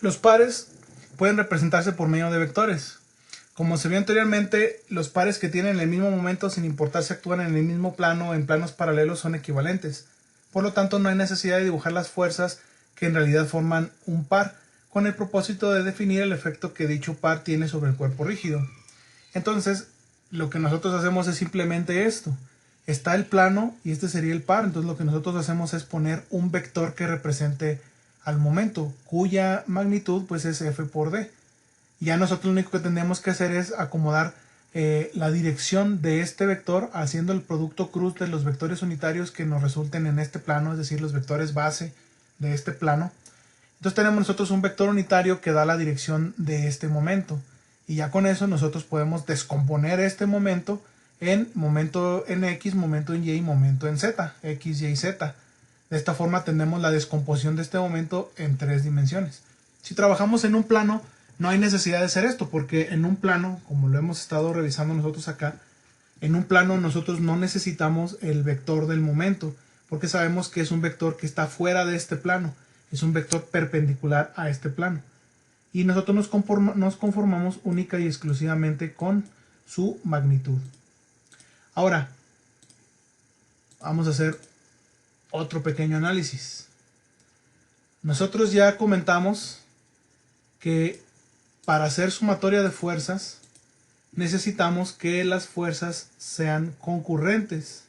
Los pares pueden representarse por medio de vectores. Como se vio anteriormente, los pares que tienen el mismo momento, sin importar si actúan en el mismo plano o en planos paralelos, son equivalentes. Por lo tanto, no hay necesidad de dibujar las fuerzas que en realidad forman un par, con el propósito de definir el efecto que dicho par tiene sobre el cuerpo rígido. Entonces, lo que nosotros hacemos es simplemente esto. Está el plano y este sería el par. Entonces, lo que nosotros hacemos es poner un vector que represente al momento, cuya magnitud pues es f por d. Ya nosotros lo único que tenemos que hacer es acomodar la dirección de este vector haciendo el producto cruz de los vectores unitarios que nos resulten en este plano, es decir, los vectores base de este plano. Entonces tenemos nosotros un vector unitario que da la dirección de este momento. Y ya con eso nosotros podemos descomponer este momento en X, momento en Y y momento en Z, X, Y y Z. De esta forma tenemos la descomposición de este momento en 3 dimensiones. Si trabajamos en un plano, no hay necesidad de hacer esto, porque en un plano, como lo hemos estado revisando nosotros acá, en un plano nosotros no necesitamos el vector del momento, porque sabemos que es un vector que está fuera de este plano, es un vector perpendicular a este plano. Y nosotros nos conformamos única y exclusivamente con su magnitud. Ahora, vamos a hacer otro pequeño análisis. Nosotros ya comentamos que para hacer sumatoria de fuerzas necesitamos que las fuerzas sean concurrentes,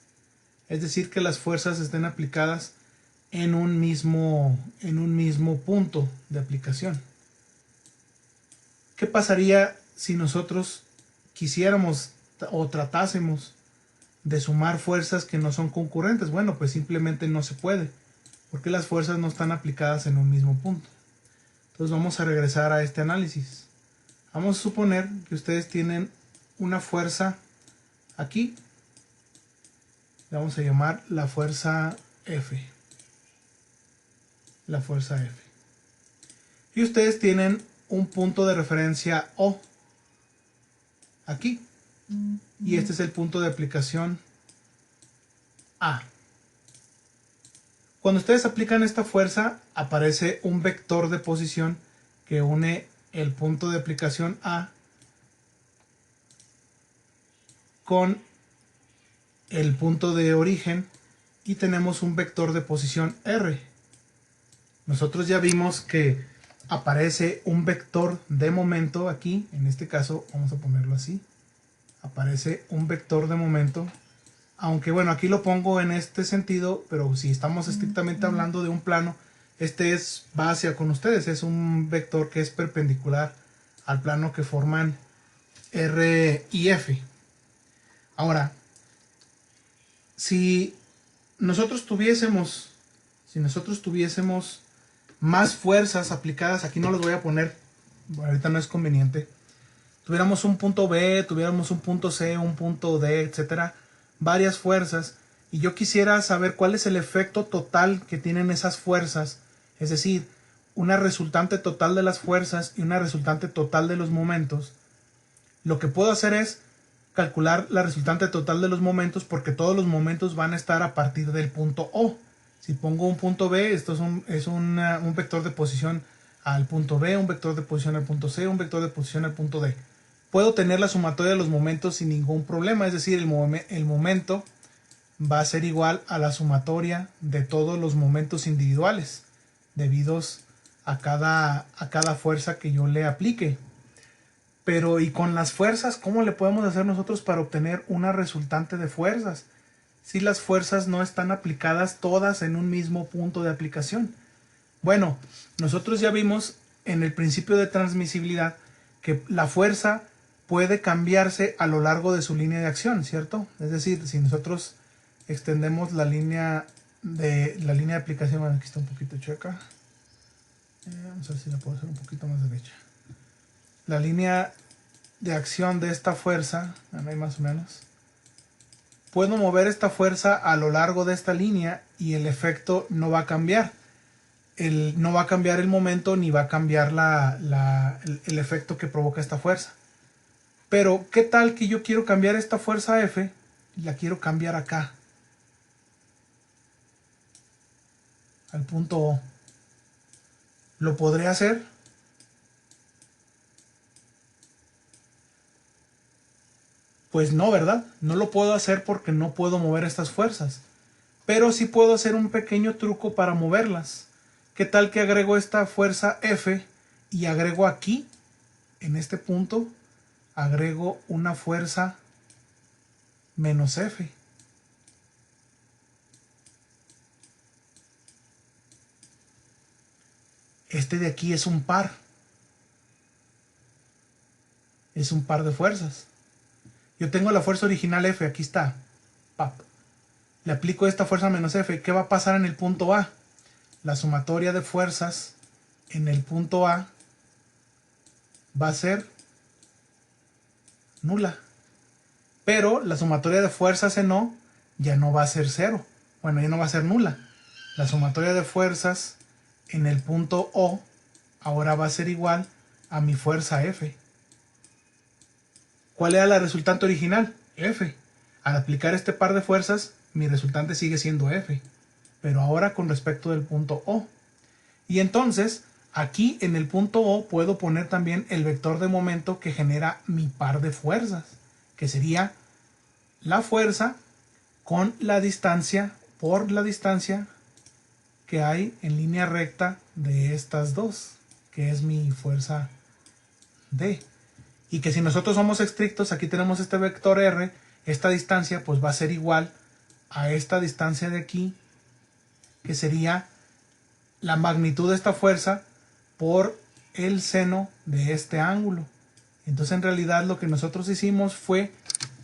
es decir, que las fuerzas estén aplicadas en un mismo punto de aplicación. ¿Qué pasaría si nosotros quisiéramos o tratásemos de sumar fuerzas que no son concurrentes? Bueno, pues simplemente no se puede, porque las fuerzas no están aplicadas en un mismo punto. Entonces vamos a regresar a este análisis. Vamos a suponer que ustedes tienen una fuerza aquí. Le vamos a llamar la fuerza F. La fuerza F. Y ustedes tienen un punto de referencia O aquí. Y este es el punto de aplicación A. Cuando ustedes aplican esta fuerza, aparece un vector de posición que une el punto de aplicación A con el punto de origen y tenemos un vector de posición R. Nosotros ya vimos que aparece un vector de momento aquí, en este caso vamos a ponerlo así, aparece un vector de momento, aunque bueno, aquí lo pongo en este sentido, pero si estamos estrictamente hablando de un plano, este va hacia con ustedes, es un vector que es perpendicular al plano que forman R y F. Ahora, si nosotros tuviésemos más fuerzas aplicadas, aquí no las voy a poner, ahorita no es conveniente, tuviéramos un punto B, tuviéramos un punto C, un punto D, etcétera, varias fuerzas, y yo quisiera saber cuál es el efecto total que tienen esas fuerzas, es decir, una resultante total de las fuerzas y una resultante total de los momentos, lo que puedo hacer es calcular la resultante total de los momentos, porque todos los momentos van a estar a partir del punto O. Si pongo un punto B, esto es un vector de posición al punto B, un vector de posición al punto C, un vector de posición al punto D. Puedo tener la sumatoria de los momentos sin ningún problema, es decir, el momento va a ser igual a la sumatoria de todos los momentos individuales, debidos a cada fuerza que yo le aplique. Pero ¿y con las fuerzas? ¿Cómo le podemos hacer nosotros para obtener una resultante de fuerzas? Si las fuerzas no están aplicadas todas en un mismo punto de aplicación. Bueno, nosotros ya vimos en el principio de transmisibilidad que la fuerza puede cambiarse a lo largo de su línea de acción, ¿cierto? Es decir, si nosotros extendemos la línea de aplicación, bueno, aquí está un poquito chueca. Vamos a ver si la puedo hacer un poquito más derecha. La línea de acción de esta fuerza, ahí más o menos, puedo mover esta fuerza a lo largo de esta línea y el efecto no va a cambiar. No va a cambiar el momento ni va a cambiar el efecto que provoca esta fuerza. Pero, ¿qué tal que yo quiero cambiar esta fuerza F y la quiero cambiar acá? Al punto O. ¿Lo podré hacer? Pues no, ¿verdad? No lo puedo hacer porque no puedo mover estas fuerzas. Pero sí puedo hacer un pequeño truco para moverlas. ¿Qué tal que agrego esta fuerza F y agrego aquí, en este punto, agrego una fuerza menos F? Este de aquí es un par. Es un par de fuerzas. Yo tengo la fuerza original F, aquí está. Pap. Le aplico esta fuerza menos F. ¿Qué va a pasar en el punto A? La sumatoria de fuerzas en el punto A va a ser nula. Pero la sumatoria de fuerzas en O ya no va a ser cero. Bueno, ya no va a ser nula. La sumatoria de fuerzas en el punto O ahora va a ser igual a mi fuerza F. ¿Cuál era la resultante original? F. Al aplicar este par de fuerzas, mi resultante sigue siendo F, pero ahora con respecto del punto O. Y entonces, aquí en el punto O puedo poner también el vector de momento que genera mi par de fuerzas, que sería la fuerza con la distancia, por la distancia que hay en línea recta de estas dos, que es mi fuerza D. Y que si nosotros somos estrictos, aquí tenemos este vector R, esta distancia pues va a ser igual a esta distancia de aquí, que sería la magnitud de esta fuerza por el seno de este ángulo. Entonces en realidad lo que nosotros hicimos fue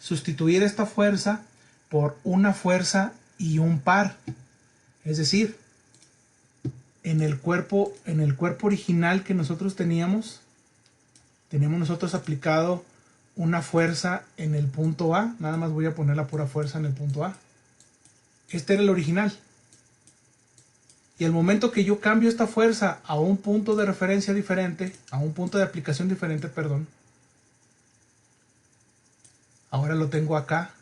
sustituir esta fuerza por una fuerza y un par. Es decir, en el cuerpo original que nosotros teníamos nosotros aplicado una fuerza en el punto A. Nada más voy a poner la pura fuerza en el punto A. Este era el original. Y al momento que yo cambio esta fuerza a un punto de referencia diferente, a un punto de aplicación diferente, perdón, ahora lo tengo acá.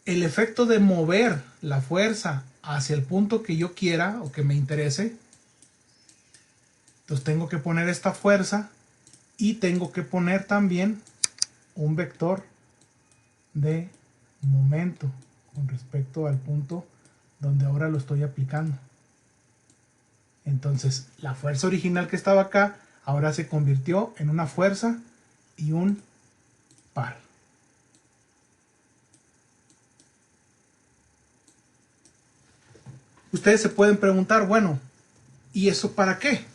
El efecto de mover la fuerza hacia el punto que yo quiera o que me interese, entonces tengo que poner esta fuerza y tengo que poner también un vector de momento con respecto al punto donde ahora lo estoy aplicando. Entonces la fuerza original que estaba acá ahora se convirtió en una fuerza y un par. Ustedes se pueden preguntar, bueno, ¿y eso para qué?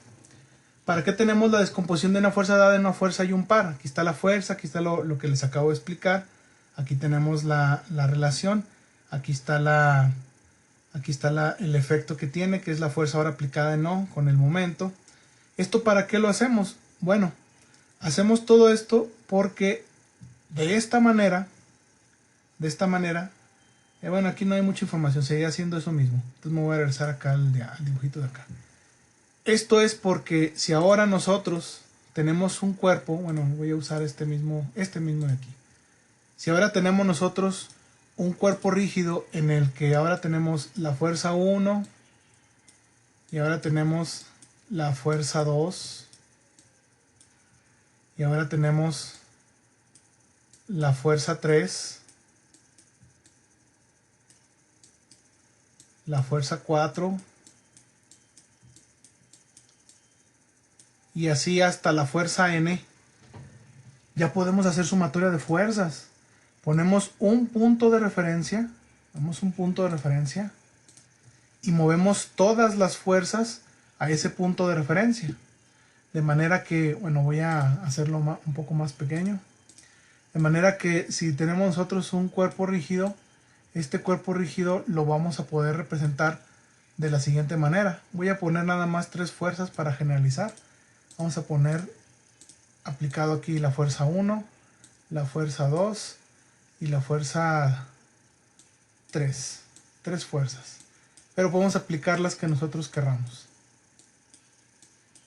¿Para qué tenemos la descomposición de una fuerza dada en una fuerza y un par? Aquí está la fuerza, aquí está lo que les acabo de explicar, aquí tenemos la relación, aquí está el efecto que tiene, que es la fuerza ahora aplicada en O con el momento. ¿Esto para qué lo hacemos? Bueno, hacemos todo esto porque de esta manera, bueno, aquí no hay mucha información, seguía haciendo eso mismo. Entonces me voy a regresar acá al dibujito de acá. Esto es porque si ahora nosotros tenemos un cuerpo, bueno, voy a usar este mismo de aquí. Si ahora tenemos nosotros un cuerpo rígido en el que ahora tenemos la fuerza 1 y ahora tenemos la fuerza 2 y ahora tenemos la fuerza 3, la fuerza 4 y así hasta la fuerza n. Ya podemos hacer sumatoria de fuerzas. Ponemos un punto de referencia, y movemos todas las fuerzas a ese punto de referencia. De manera que, bueno, voy a hacerlo un poco más pequeño. De manera que si tenemos nosotros un cuerpo rígido, este cuerpo rígido lo vamos a poder representar de la siguiente manera. Voy a poner nada más 3 fuerzas para generalizar. Vamos a poner aplicado aquí la fuerza 1, la fuerza 2 y la fuerza 3. 3 fuerzas. Pero podemos aplicar las que nosotros querramos.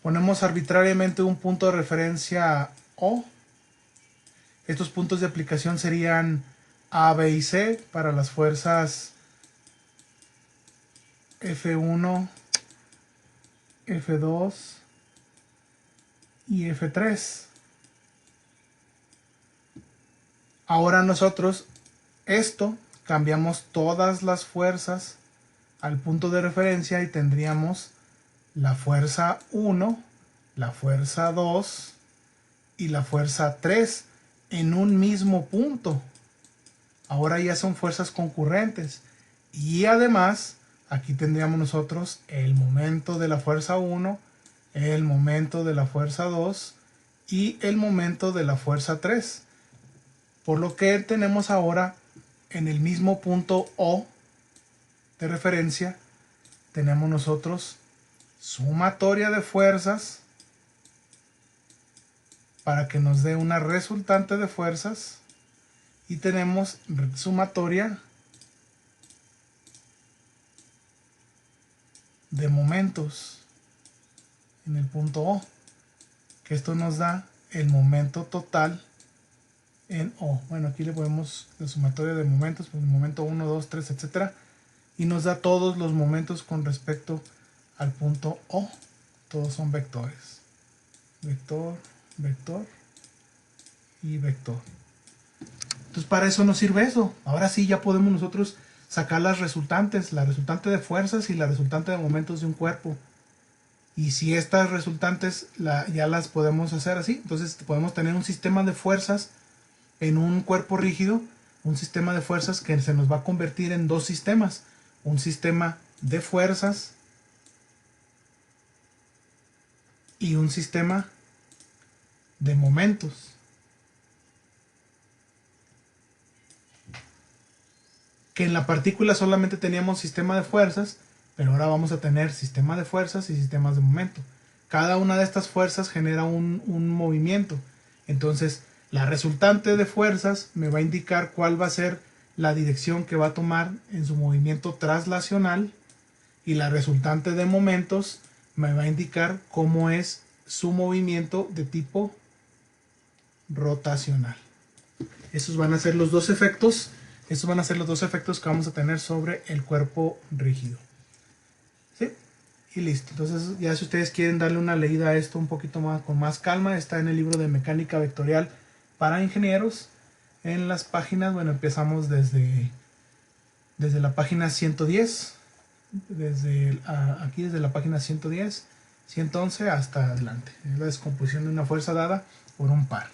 Ponemos arbitrariamente un punto de referencia O. Estos puntos de aplicación serían A, B y C para las fuerzas F1, F2 y F3. Ahora nosotros cambiamos todas las fuerzas al punto de referencia y tendríamos la fuerza 1, la fuerza 2 y la fuerza 3 en un mismo punto. Ahora ya son fuerzas concurrentes. Y además, aquí tendríamos nosotros el momento de la fuerza 1, el momento de la fuerza 2 y el momento de la fuerza 3. Por lo que tenemos ahora en el mismo punto O de referencia, tenemos nosotros sumatoria de fuerzas para que nos dé una resultante de fuerzas y tenemos sumatoria de momentos en el punto O, que esto nos da el momento total en O. Bueno, aquí le ponemos la sumatoria de momentos, pues el momento 1, 2, 3, etcétera, y nos da todos los momentos con respecto al punto O. Todos son vectores. Vector, vector y vector. Entonces para eso nos sirve eso. Ahora sí ya podemos nosotros sacar las resultantes, la resultante de fuerzas y la resultante de momentos de un cuerpo. Y si estas resultantes ya las podemos hacer así, entonces podemos tener un sistema de fuerzas en un cuerpo rígido, un sistema de fuerzas que se nos va a convertir en dos sistemas. Un sistema de fuerzas y un sistema de momentos. Que en la partícula solamente teníamos sistema de fuerzas, pero ahora vamos a tener sistema de fuerzas y sistemas de momento. Cada una de estas fuerzas genera un movimiento. Entonces, la resultante de fuerzas me va a indicar cuál va a ser la dirección que va a tomar en su movimiento traslacional, y la resultante de momentos me va a indicar cómo es su movimiento de tipo rotacional. Esos van a ser los dos efectos. Estos van a ser los dos efectos que vamos a tener sobre el cuerpo rígido. ¿Sí? Y listo. Entonces, ya si ustedes quieren darle una leída a esto un poquito más, con más calma, está en el libro de Mecánica Vectorial para Ingenieros. En las páginas, bueno, empezamos desde la página 110. Aquí desde la página 110, 111 hasta adelante. Es la descomposición de una fuerza dada por un par.